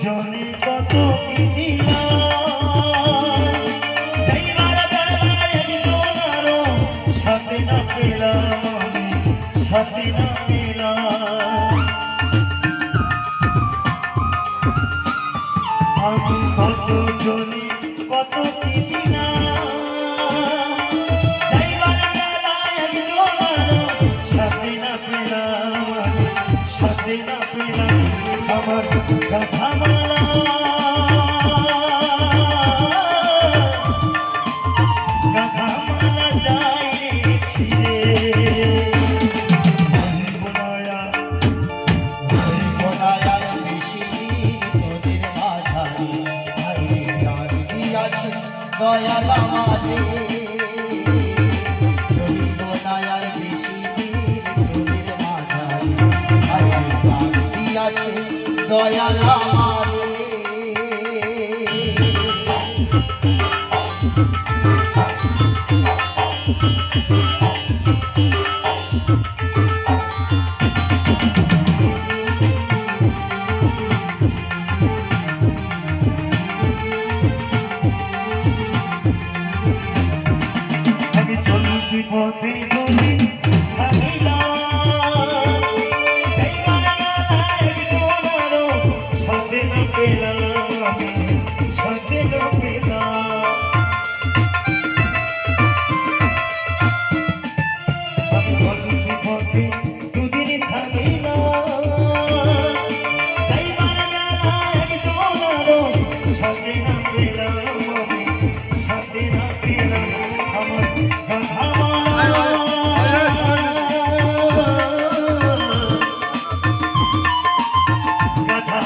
জনে কত কি দিলাম, যাইবার বেলায় একজন আরো সাথে না পেলাম, আমি সাথে না পেলাম। আমি কত জনে কত কি দিলাম, যাইবার বেলায় একজন আরো সাথে না পেলাম, আমি সাথে না পেলাম। আমার কথা বলা কথা বলা যায় রে ছিড়ে, বেশি তোদের মাঝারি ভাইরে গান দিয়াছে দয়াল আমারে। জরিমানার বেশি তোদের মাঝারি ভাইরে গান দিয়াছে দয়াল আমারে। আমি চলতি পথে যদি ভাবিলাম, যাইবার বেলায় একজন আরো সাথে না পেলাম, আমি সাথে না পেলাম। আমি চলতি পথে দুদিন থাকিলাম, যাইবার বেলায় একজন আরো সাথে না পেলাম, আমি সাথে না পেলাম। আমার কথা বলা কথা